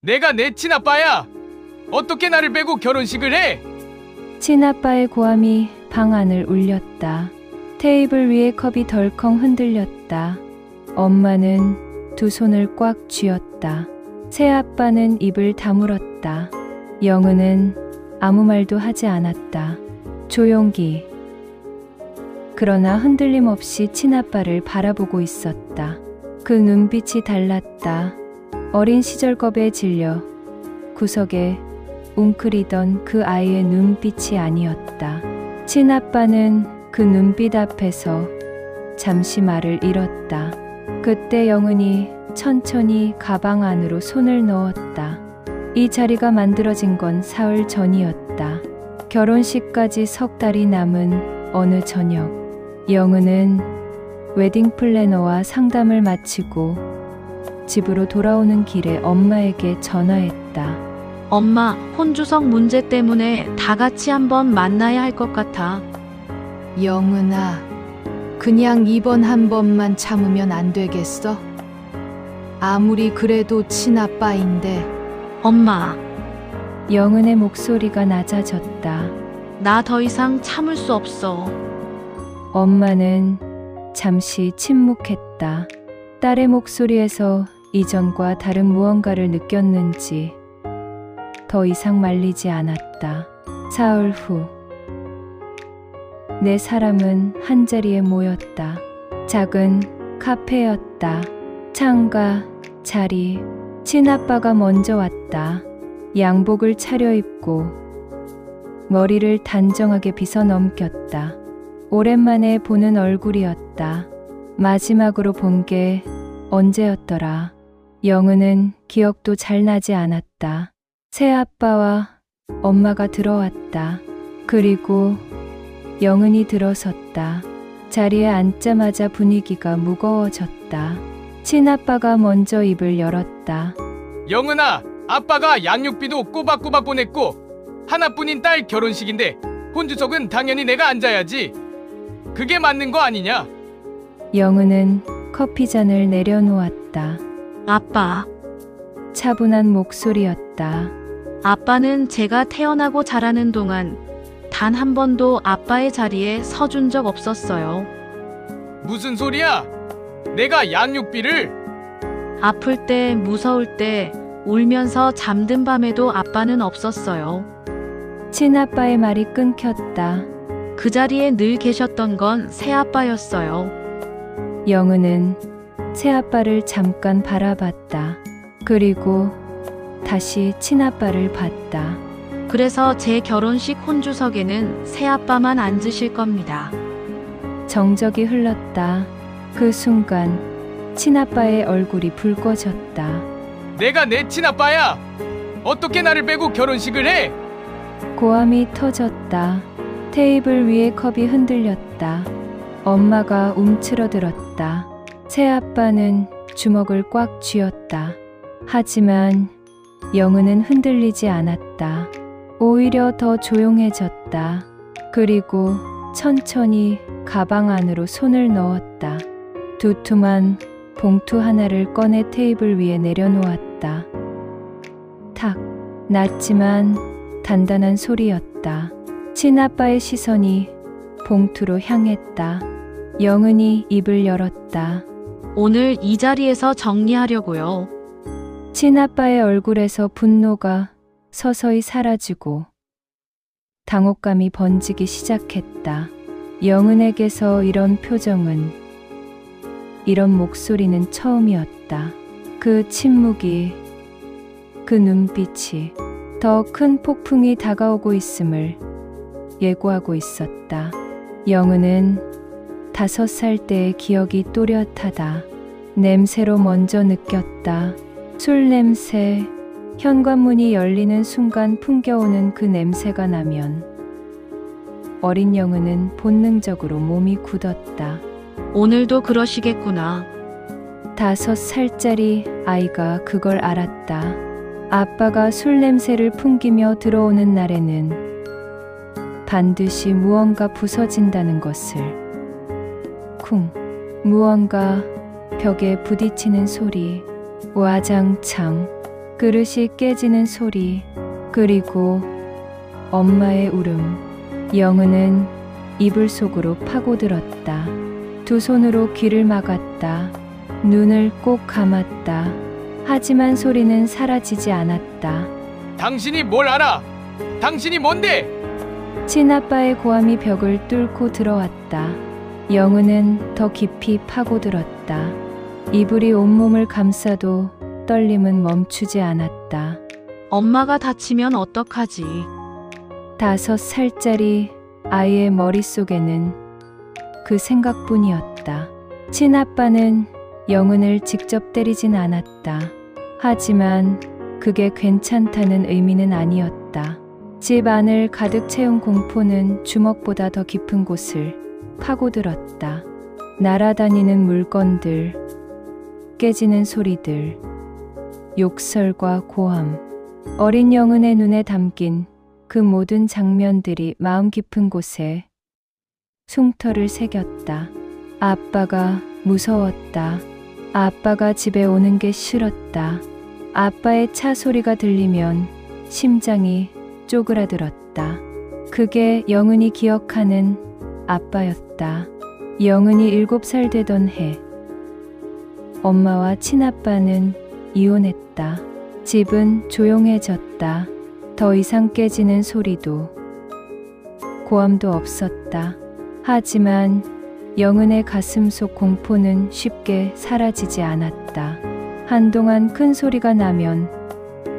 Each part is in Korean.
내가 내 친아빠야. 어떻게 나를 빼고 결혼식을 해? 친아빠의 고함이 방 안을 울렸다. 테이블 위에 컵이 덜컹 흔들렸다. 엄마는 두 손을 꽉 쥐었다. 새아빠는 입을 다물었다. 영은은 아무 말도 하지 않았다. 조용히. 그러나 흔들림 없이 친아빠를 바라보고 있었다. 그 눈빛이 달랐다. 어린 시절 겁에 질려 구석에 웅크리던 그 아이의 눈빛이 아니었다. 친아빠는 그 눈빛 앞에서 잠시 말을 잃었다. 그때 영은이 천천히 가방 안으로 손을 넣었다. 이 자리가 만들어진 건 사흘 전이었다. 결혼식까지 석 달이 남은 어느 저녁, 영은은 웨딩 플래너와 상담을 마치고 집으로 돌아오는 길에 엄마에게 전화했다. 엄마, 혼주석 문제 때문에 다 같이 한번 만나야 할 것 같아. 영은아, 그냥 이번 한 번만 참으면 안 되겠어? 아무리 그래도 친아빠인데. 엄마, 영은의 목소리가 낮아졌다. 나 더 이상 참을 수 없어. 엄마는 잠시 침묵했다. 딸의 목소리에서 이전과 다른 무언가를 느꼈는지 더 이상 말리지 않았다. 사흘 후, 네 사람은 한자리에 모였다. 작은 카페였다. 창가, 자리, 친아빠가 먼저 왔다. 양복을 차려입고 머리를 단정하게 빗어 넘겼다. 오랜만에 보는 얼굴이었다. 마지막으로 본 게 언제였더라. 영은은 기억도 잘 나지 않았다. 새아빠와 엄마가 들어왔다. 그리고 영은이 들어섰다. 자리에 앉자마자 분위기가 무거워졌다. 친아빠가 먼저 입을 열었다. 영은아, 아빠가 양육비도 꼬박꼬박 보냈고 하나뿐인 딸 결혼식인데 혼주석은 당연히 내가 앉아야지. 그게 맞는 거 아니냐? 영은은 커피잔을 내려놓았다. 아빠, 차분한 목소리였다. 아빠는 제가 태어나고 자라는 동안 단 한 번도 아빠의 자리에 서준 적 없었어요. 무슨 소리야? 내가 양육비를? 아플 때, 무서울 때, 울면서 잠든 밤에도 아빠는 없었어요. 친아빠의 말이 끊겼다. 그 자리에 늘 계셨던 건 새아빠였어요. 영은은 새아빠를 잠깐 바라봤다. 그리고 다시 친아빠를 봤다. 그래서 제 결혼식 혼주석에는 새아빠만 앉으실 겁니다. 정적이 흘렀다. 그 순간 친아빠의 얼굴이 붉어졌다. 내가 내 친아빠야. 어떻게 나를 빼고 결혼식을 해? 고함이 터졌다. 테이블 위에 컵이 흔들렸다. 엄마가 움츠러들었다. 새아빠는 주먹을 꽉 쥐었다. 하지만 영은은 흔들리지 않았다. 오히려 더 조용해졌다. 그리고 천천히 가방 안으로 손을 넣었다. 두툼한 봉투 하나를 꺼내 테이블 위에 내려놓았다. 탁, 낮지만 단단한 소리였다. 친아빠의 시선이 봉투로 향했다. 영은이 입을 열었다. 오늘 이 자리에서 정리하려고요. 친아빠의 얼굴에서 분노가 서서히 사라지고 당혹감이 번지기 시작했다. 영은에게서 이런 표정은, 이런 목소리는 처음이었다. 그 침묵이, 그 눈빛이 더 큰 폭풍이 다가오고 있음을 예고하고 있었다. 영은은 5살 때의 기억이 또렷하다. 냄새로 먼저 느꼈다. 술 냄새. 현관문이 열리는 순간 풍겨오는 그 냄새가 나면 어린 영은은 본능적으로 몸이 굳었다. 오늘도 그러시겠구나. 5살짜리 아이가 그걸 알았다. 아빠가 술 냄새를 풍기며 들어오는 날에는 반드시 무언가 부서진다는 것을. 쿵. 무언가 벽에 부딪히는 소리. 와장창. 그릇이 깨지는 소리, 그리고 엄마의 울음. 영은은 이불 속으로 파고들었다. 두 손으로 귀를 막았다. 눈을 꼭 감았다. 하지만 소리는 사라지지 않았다. 당신이 뭘 알아? 당신이 뭔데? 친아빠의 고함이 벽을 뚫고 들어왔다. 영은은 더 깊이 파고들었다. 이불이 온몸을 감싸도 떨림은 멈추지 않았다. 엄마가 다치면 어떡하지? 5살짜리 아이의 머릿속에는 그 생각뿐이었다. 친아빠는 영은을 직접 때리진 않았다. 하지만 그게 괜찮다는 의미는 아니었다. 집 안을 가득 채운 공포는 주먹보다 더 깊은 곳을 파고들었다. 날아다니는 물건들, 깨지는 소리들, 욕설과 고함. 어린 영은의 눈에 담긴 그 모든 장면들이 마음 깊은 곳에 흉터를 새겼다. 아빠가 무서웠다. 아빠가 집에 오는 게 싫었다. 아빠의 차 소리가 들리면 심장이 쪼그라들었다. 그게 영은이 기억하는 아빠였다. 영은이 7살 되던 해, 엄마와 친아빠는 이혼했다. 집은 조용해졌다. 더 이상 깨지는 소리도 고함도 없었다. 하지만 영은의 가슴 속 공포는 쉽게 사라지지 않았다. 한동안 큰 소리가 나면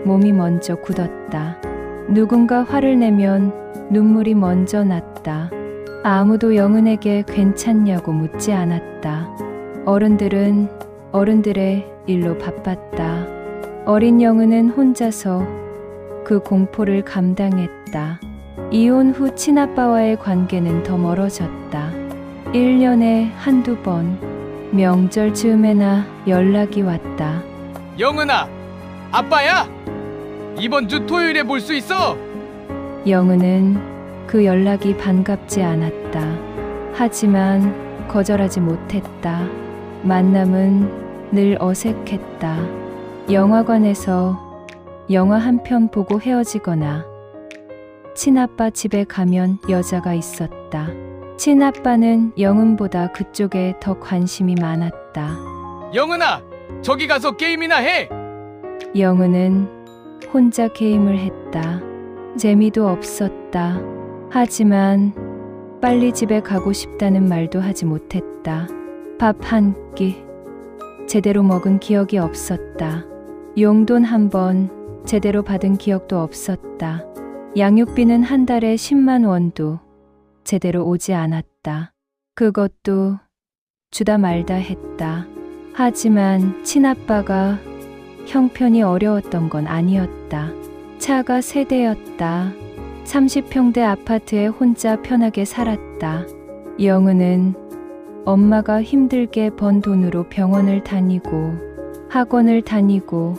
몸이 먼저 굳었다. 누군가 화를 내면 눈물이 먼저 났다. 아무도 영은에게 괜찮냐고 묻지 않았다. 어른들은 어른들의 일로 바빴다. 어린 영은은 혼자서 그 공포를 감당했다. 이혼 후 친아빠와의 관계는 더 멀어졌다. 1년에 한두 번, 명절 즈음에나 연락이 왔다. 영은아, 아빠야? 이번 주 토요일에 볼 수 있어? 영은은 그 연락이 반갑지 않았다. 하지만 거절하지 못했다. 만남은 늘 어색했다. 영화관에서 영화 한 편 보고 헤어지거나 친아빠 집에 가면 여자가 있었다. 친아빠는 영은보다 그쪽에 더 관심이 많았다. 영은아, 저기 가서 게임이나 해. 영은은 혼자 게임을 했다. 재미도 없었다. 하지만 빨리 집에 가고 싶다는 말도 하지 못했다. 밥 한 끼 제대로 먹은 기억이 없었다. 용돈 한 번 제대로 받은 기억도 없었다. 양육비는 한 달에 10만 원도 제대로 오지 않았다. 그것도 주다 말다 했다. 하지만 친아빠가 형편이 어려웠던 건 아니었다. 차가 세 대였다. 30평대 아파트에 혼자 편하게 살았다. 영은은 엄마가 힘들게 번 돈으로 병원을 다니고 학원을 다니고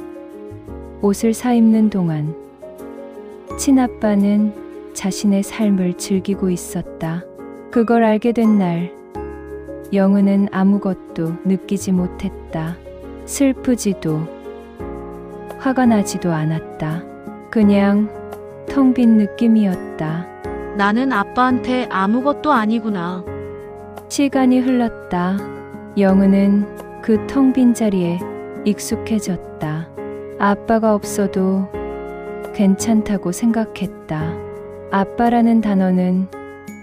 옷을 사 입는 동안 친아빠는 자신의 삶을 즐기고 있었다. 그걸 알게 된 날, 영은은 아무것도 느끼지 못했다. 슬프지도 화가 나지도 않았다. 그냥 텅 빈 느낌이었다. 나는 아빠한테 아무것도 아니구나. 시간이 흘렀다. 영은은 그 텅 빈 자리에 익숙해졌다. 아빠가 없어도 괜찮다고 생각했다. 아빠라는 단어는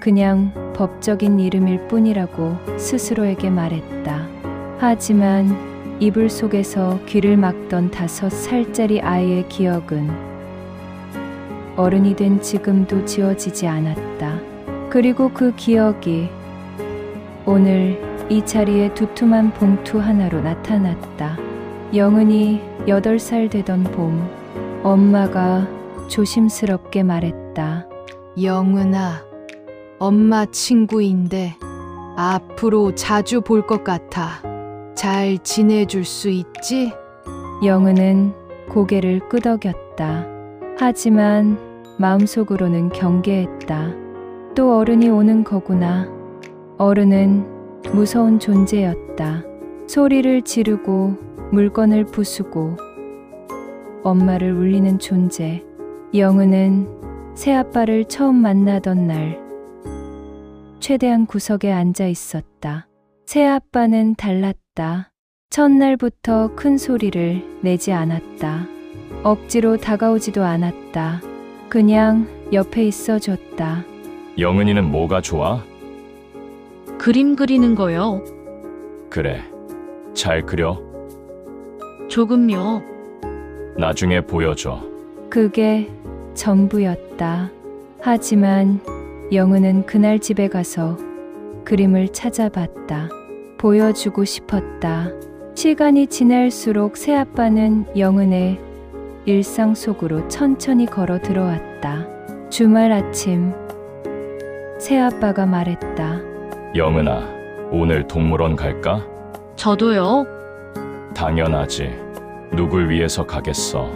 그냥 법적인 이름일 뿐이라고 스스로에게 말했다. 하지만 이불 속에서 귀를 막던 5살짜리 아이의 기억은 어른이 된 지금도 지워지지 않았다. 그리고 그 기억이 오늘 이 자리에 두툼한 봉투 하나로 나타났다. 영은이 8살 되던 봄, 엄마가 조심스럽게 말했다. 영은아, 엄마 친구인데 앞으로 자주 볼 것 같아. 잘 지내줄 수 있지? 영은은 고개를 끄덕였다. 하지만 마음속으로는 경계했다. 또 어른이 오는 거구나. 어른은 무서운 존재였다. 소리를 지르고 물건을 부수고 엄마를 울리는 존재. 영은은 새아빠를 처음 만나던 날 최대한 구석에 앉아 있었다. 새아빠는 달랐다. 첫날부터 큰 소리를 내지 않았다. 억지로 다가오지도 않았다. 그냥 옆에 있어줬다. 영은이는 뭐가 좋아? 그림 그리는 거요. 그래. 잘 그려. 조금요. 나중에 보여줘. 그게 전부였다. 하지만 영은은 그날 집에 가서 그림을 찾아봤다. 보여주고 싶었다. 시간이 지날수록 새아빠는 영은의 일상 속으로 천천히 걸어 들어왔다. 주말 아침, 새아빠가 말했다. 영은아, 오늘 동물원 갈까? 저도요. 당연하지. 누굴 위해서 가겠어?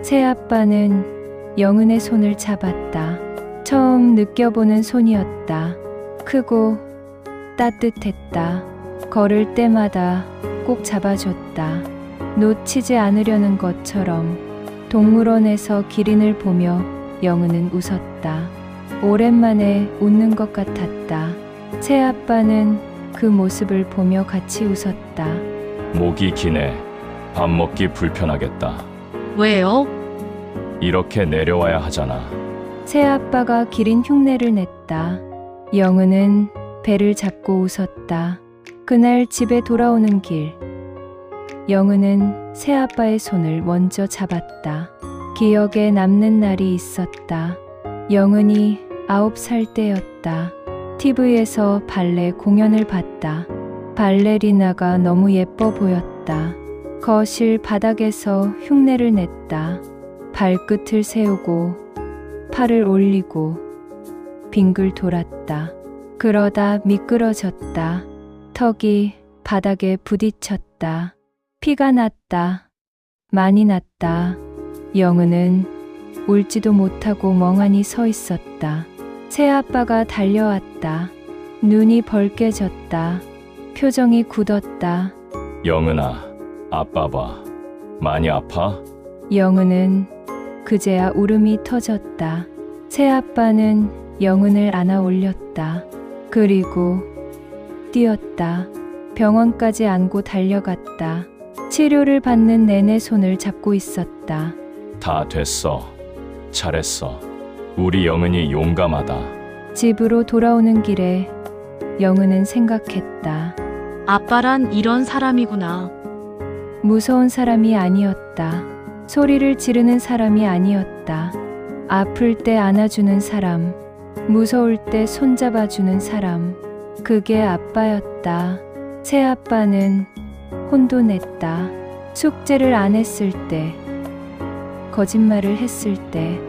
새아빠는 영은의 손을 잡았다. 처음 느껴보는 손이었다. 크고 따뜻했다. 걸을 때마다 꼭 잡아줬다. 놓치지 않으려는 것처럼. 동물원에서 기린을 보며 영은은 웃었다. 오랜만에 웃는 것 같았다. 새아빠는 그 모습을 보며 같이 웃었다. 목이 기네. 밥 먹기 불편하겠다. 왜요? 이렇게 내려와야 하잖아. 새아빠가 기린 흉내를 냈다. 영은은 배를 잡고 웃었다. 그날 집에 돌아오는 길, 영은은 새아빠의 손을 먼저 잡았다. 기억에 남는 날이 있었다. 영은이 9살 때였다. TV에서 발레 공연을 봤다. 발레리나가 너무 예뻐 보였다. 거실 바닥에서 흉내를 냈다. 발끝을 세우고 팔을 올리고 빙글 돌았다. 그러다 미끄러졌다. 턱이 바닥에 부딪혔다. 피가 났다. 많이 났다. 영은은 울지도 못하고 멍하니 서 있었다. 새아빠가 달려왔다. 눈이 벌개졌다. 표정이 굳었다. 영은아, 아빠 봐. 많이 아파? 영은은 그제야 울음이 터졌다. 새아빠는 영은을 안아 올렸다. 그리고 뛰었다. 병원까지 안고 달려갔다. 치료를 받는 내내 손을 잡고 있었다. 다 됐어. 잘했어. 우리 영은이 용감하다. 집으로 돌아오는 길에 영은은 생각했다. 아빠란 이런 사람이구나. 무서운 사람이 아니었다. 소리를 지르는 사람이 아니었다. 아플 때 안아주는 사람, 무서울 때 손잡아주는 사람. 그게 아빠였다. 새아빠는 혼도 냈다. 숙제를 안 했을 때, 거짓말을 했을 때.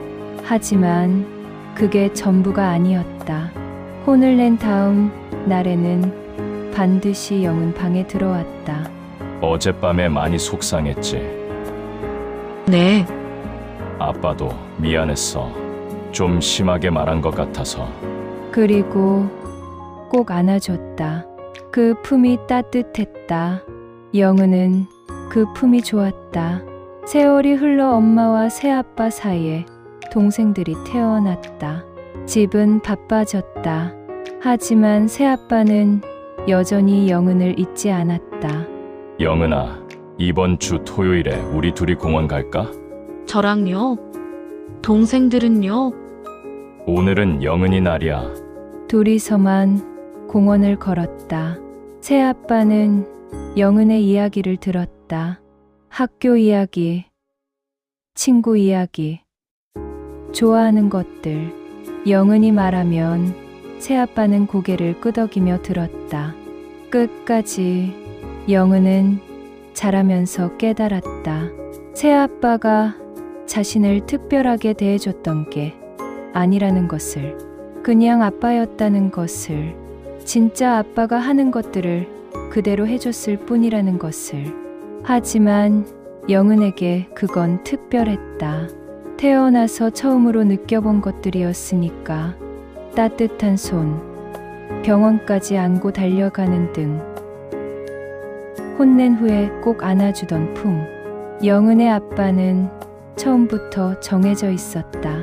하지만 그게 전부가 아니었다. 혼을 낸 다음 날에는 반드시 영은 방에 들어왔다. 어젯밤에 많이 속상했지. 네. 아빠도 미안했어. 좀 심하게 말한 것 같아서. 그리고 꼭 안아줬다. 그 품이 따뜻했다. 영은은 그 품이 좋았다. 세월이 흘러 엄마와 새아빠 사이에 동생들이 태어났다. 집은 바빠졌다. 하지만 새아빠는 여전히 영은을 잊지 않았다. 영은아, 이번 주 토요일에 우리 둘이 공원 갈까? 저랑요? 동생들은요? 오늘은 영은이 날이야. 둘이서만 공원을 걸었다. 새아빠는 영은의 이야기를 들었다. 학교 이야기, 친구 이야기, 좋아하는 것들. 영은이 말하면 새아빠는 고개를 끄덕이며 들었다. 끝까지. 영은은 자라면서 깨달았다. 새아빠가 자신을 특별하게 대해줬던 게 아니라는 것을, 그냥 아빠였다는 것을, 진짜 아빠가 하는 것들을 그대로 해줬을 뿐이라는 것을. 하지만 영은에게 그건 특별했다. 태어나서 처음으로 느껴본 것들이었으니까. 따뜻한 손, 병원까지 안고 달려가는 등, 혼낸 후에 꼭 안아주던 품. 영은의 아빠는 처음부터 정해져 있었다.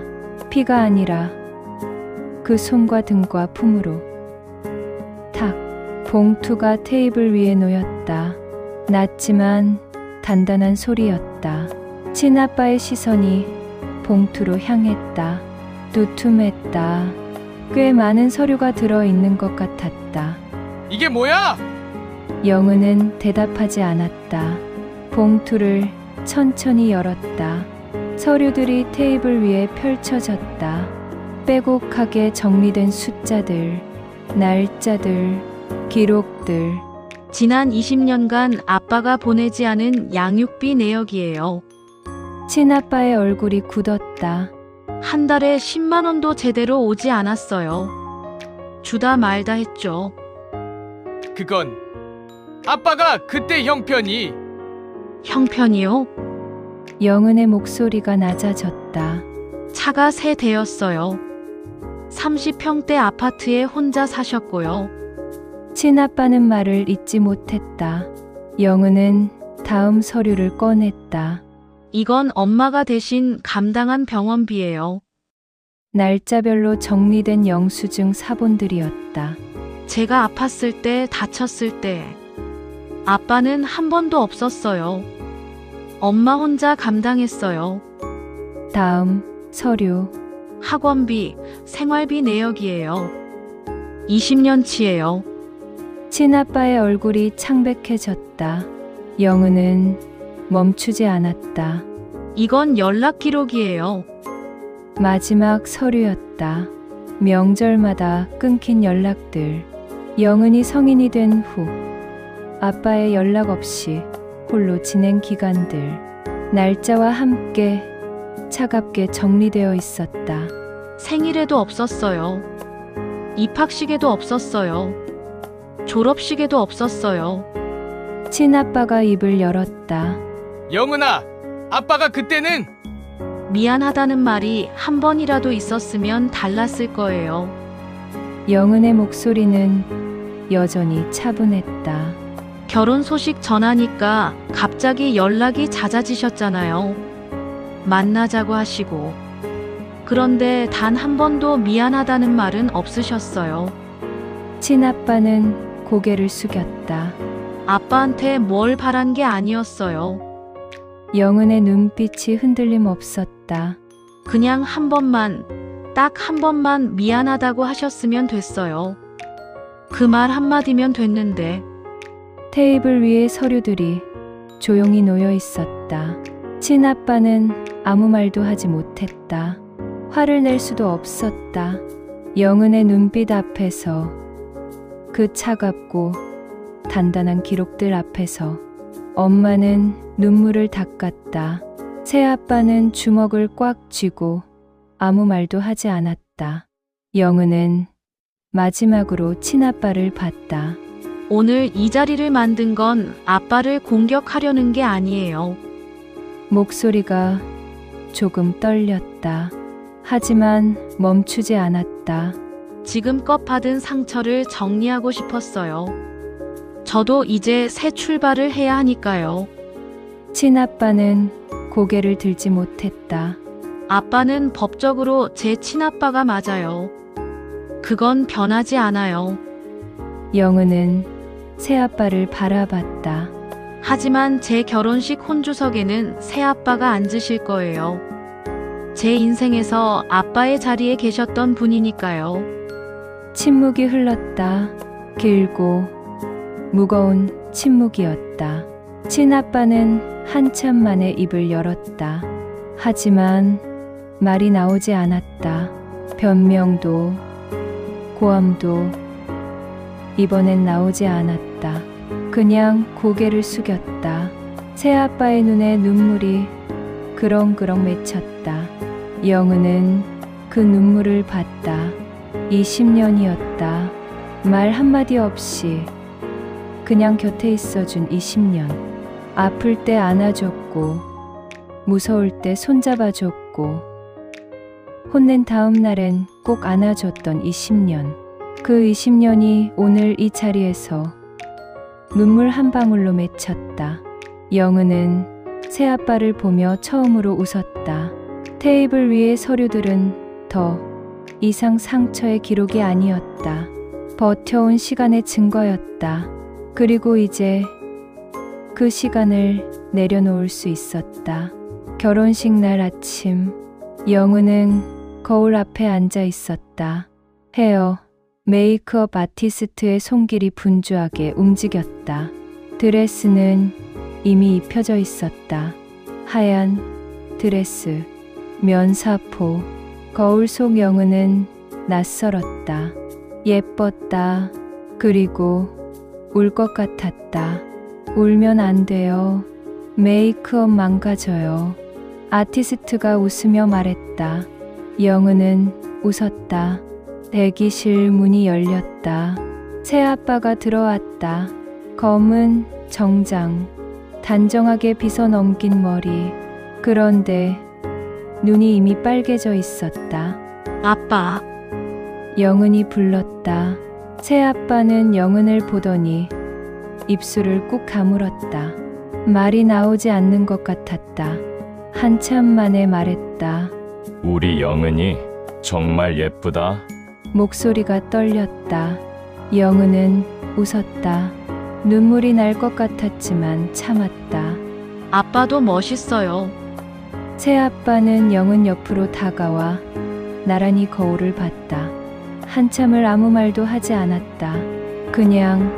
피가 아니라 그 손과 등과 품으로. 탁. 봉투가 테이블 위에 놓였다. 낮지만 단단한 소리였다. 친아빠의 시선이 봉투로 향했다. 두툼했다. 꽤 많은 서류가 들어있는 것 같았다. 이게 뭐야? 영은은 대답하지 않았다. 봉투를 천천히 열었다. 서류들이 테이블 위에 펼쳐졌다. 빼곡하게 정리된 숫자들, 날짜들, 기록들. 지난 20년간 아빠가 보내지 않은 양육비 내역이에요. 친아빠의 얼굴이 굳었다. 한 달에 10만 원도 제대로 오지 않았어요. 주다 말다 했죠. 그건 아빠가 그때 형편이. 형편이요? 영은의 목소리가 낮아졌다. 차가 새 대였어요. 30평대 아파트에 혼자 사셨고요. 친아빠는 말을 잇지 못했다. 영은은 다음 서류를 꺼냈다. 이건 엄마가 대신 감당한 병원비예요. 날짜별로 정리된 영수증 사본들이었다. 제가 아팠을 때, 다쳤을 때 아빠는 한 번도 없었어요. 엄마 혼자 감당했어요. 다음 서류. 학원비, 생활비 내역이에요. 20년치예요. 친아빠의 얼굴이 창백해졌다. 영은은 멈추지 않았다. 이건 연락 기록이에요. 마지막 서류였다. 명절마다 끊긴 연락들. 영은이 성인이 된 후 아빠의 연락 없이 홀로 지낸 기간들. 날짜와 함께 차갑게 정리되어 있었다. 생일에도 없었어요. 입학식에도 없었어요. 졸업식에도 없었어요. 친아빠가 입을 열었다. 영은아, 아빠가 그때는. 미안하다는 말이 한 번이라도 있었으면 달랐을 거예요. 영은의 목소리는 여전히 차분했다. 결혼 소식 전하니까 갑자기 연락이 잦아지셨잖아요. 만나자고 하시고. 그런데 단 한 번도 미안하다는 말은 없으셨어요. 친아빠는 고개를 숙였다. 아빠한테 뭘 바란 게 아니었어요. 영은의 눈빛이 흔들림 없었다. 그냥 한 번만, 딱 한 번만 미안하다고 하셨으면 됐어요. 그 말 한마디면 됐는데. 테이블 위에 서류들이 조용히 놓여 있었다. 친아빠는 아무 말도 하지 못했다. 화를 낼 수도 없었다. 영은의 눈빛 앞에서, 그 차갑고 단단한 기록들 앞에서 엄마는 눈물을 닦았다. 새아빠는 주먹을 꽉 쥐고 아무 말도 하지 않았다. 영은은 마지막으로 친아빠를 봤다. 오늘 이 자리를 만든 건 아빠를 공격하려는 게 아니에요. 목소리가 조금 떨렸다. 하지만 멈추지 않았다. 지금껏 받은 상처를 정리하고 싶었어요. 저도 이제 새 출발을 해야 하니까요. 친아빠는 고개를 들지 못했다. 아빠는 법적으로 제 친아빠가 맞아요. 그건 변하지 않아요. 영은은 새아빠를 바라봤다. 하지만 제 결혼식 혼주석에는 새아빠가 앉으실 거예요. 제 인생에서 아빠의 자리에 계셨던 분이니까요. 침묵이 흘렀다. 길고 무거운 침묵이었다. 친아빠는 한참 만에 입을 열었다. 하지만 말이 나오지 않았다. 변명도 고함도 이번엔 나오지 않았다. 그냥 고개를 숙였다. 새아빠의 눈에 눈물이 그렁그렁 맺혔다. 영은은 그 눈물을 봤다. 20년이었다. 말 한마디 없이 그냥 곁에 있어준 20년. 아플 때 안아줬고, 무서울 때 손잡아줬고, 혼낸 다음 날엔 꼭 안아줬던 20년. 그 20년이 오늘 이 자리에서 눈물 한 방울로 맺혔다. 영은은 새아빠를 보며 처음으로 웃었다. 테이블 위의 서류들은 더 이상 상처의 기록이 아니었다. 버텨온 시간의 증거였다. 그리고 이제 그 시간을 내려놓을 수 있었다. 결혼식 날 아침, 영은은 거울 앞에 앉아 있었다. 헤어, 메이크업 아티스트의 손길이 분주하게 움직였다. 드레스는 이미 입혀져 있었다. 하얀 드레스, 면사포. 거울 속 영은은 낯설었다. 예뻤다. 그리고 울 것 같았다. 울면 안 돼요. 메이크업 망가져요. 아티스트가 웃으며 말했다. 영은은 웃었다. 대기실 문이 열렸다. 새아빠가 들어왔다. 검은 정장, 단정하게 빗어 넘긴 머리. 그런데 눈이 이미 빨개져 있었다. 아빠, 영은이 불렀다. 새아빠는 영은을 보더니 입술을 꾹 가물었다. 말이 나오지 않는 것 같았다. 한참 만에 말했다. 우리 영은이 정말 예쁘다. 목소리가 떨렸다. 영은은 웃었다. 눈물이 날 것 같았지만 참았다. 아빠도 멋있어요. 새아빠는 영은 옆으로 다가와 나란히 거울을 봤다. 한참을 아무 말도 하지 않았다. 그냥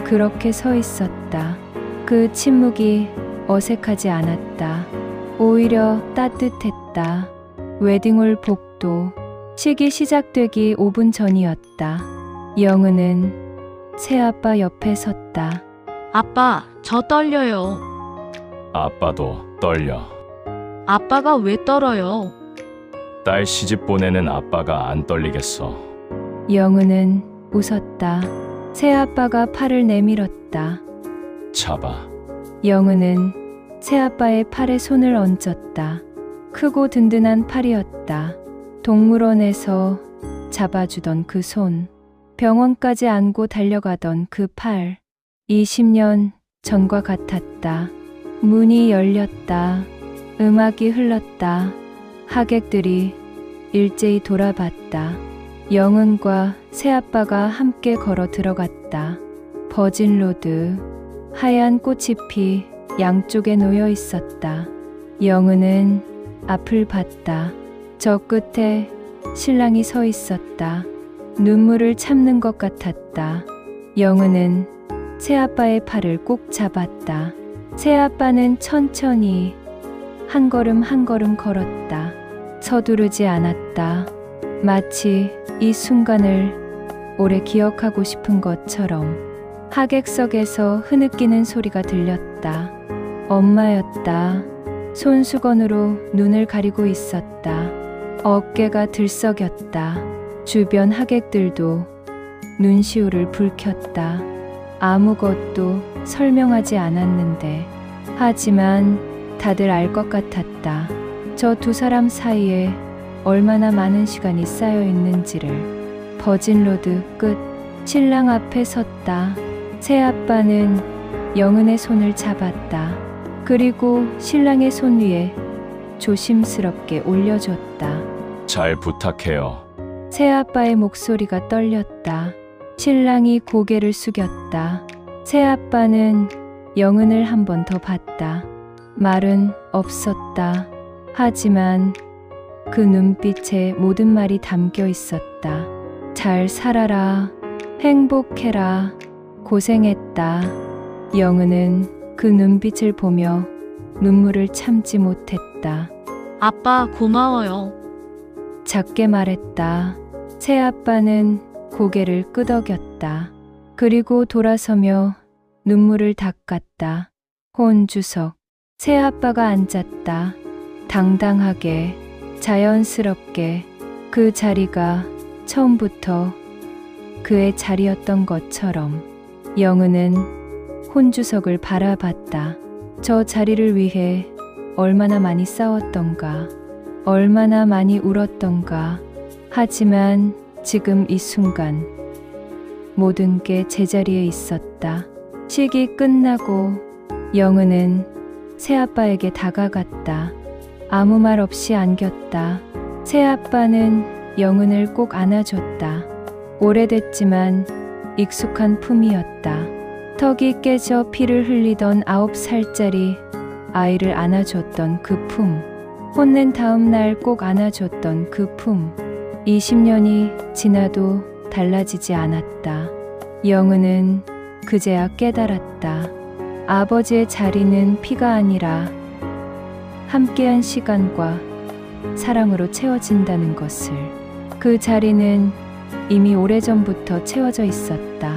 그렇게 서 있었다. 그 침묵이 어색하지 않았다. 오히려 따뜻했다. 웨딩홀 복도. 식이 시작되기 5분 전이었다. 영은은 새아빠 옆에 섰다. 아빠, 저 떨려요. 아빠도 떨려. 아빠가 왜 떨어요? 딸 시집 보내는 아빠가 안 떨리겠어. 영은은 웃었다. 새아빠가 팔을 내밀었다. 잡아. 영은은 새아빠의 팔에 손을 얹었다. 크고 든든한 팔이었다. 동물원에서 잡아주던 그 손. 병원까지 안고 달려가던 그 팔. 20년 전과 같았다. 문이 열렸다. 음악이 흘렀다. 하객들이 일제히 돌아봤다. 영은과 새아빠가 함께 걸어 들어갔다. 버진로드. 하얀 꽃잎이 양쪽에 놓여 있었다. 영은은 앞을 봤다. 저 끝에 신랑이 서 있었다. 눈물을 참는 것 같았다. 영은은 새아빠의 팔을 꼭 잡았다. 새아빠는 천천히 한 걸음 한 걸음 걸었다. 서두르지 않았다. 마치 이 순간을 오래 기억하고 싶은 것처럼. 하객석에서 흐느끼는 소리가 들렸다. 엄마였다. 손수건으로 눈을 가리고 있었다. 어깨가 들썩였다. 주변 하객들도 눈시울을 붉혔다. 아무것도 설명하지 않았는데, 하지만 다들 알 것 같았다. 저 두 사람 사이에 얼마나 많은 시간이 쌓여 있는지를. 버진로드 끝. 신랑 앞에 섰다. 새아빠는 영은의 손을 잡았다. 그리고 신랑의 손 위에 조심스럽게 올려줬다. 잘 부탁해요. 새아빠의 목소리가 떨렸다. 신랑이 고개를 숙였다. 새아빠는 영은을 한 번 더 봤다. 말은 없었다. 하지만 그 눈빛에 모든 말이 담겨 있었다. 잘 살아라. 행복해라. 고생했다. 영은은 그 눈빛을 보며 눈물을 참지 못했다. 아빠, 고마워요. 작게 말했다. 새아빠는 고개를 끄덕였다. 그리고 돌아서며 눈물을 닦았다. 혼주석. 새아빠가 앉았다. 당당하게, 자연스럽게. 그 자리가 처음부터 그의 자리였던 것처럼. 영은은 혼주석을 바라봤다. 저 자리를 위해 얼마나 많이 싸웠던가, 얼마나 많이 울었던가. 하지만 지금 이 순간 모든 게 제자리에 있었다. 식이 끝나고 영은은 새아빠에게 다가갔다. 아무 말 없이 안겼다. 새아빠는 영은을 꼭 안아줬다. 오래됐지만 익숙한 품이었다. 턱이 깨져 피를 흘리던 9살짜리 아이를 안아줬던 그 품. 혼낸 다음 날 꼭 안아줬던 그 품. 20년이 지나도 달라지지 않았다. 영은은 그제야 깨달았다. 아버지의 자리는 피가 아니라 함께한 시간과 사랑으로 채워진다는 것을. 그 자리는 이미 오래전부터 채워져 있었다.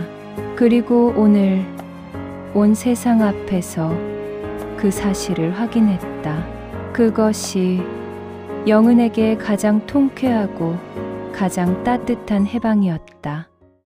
그리고 오늘 온 세상 앞에서 그 사실을 확인했다. 그것이 영은에게 가장 통쾌하고 가장 따뜻한 해방이었다.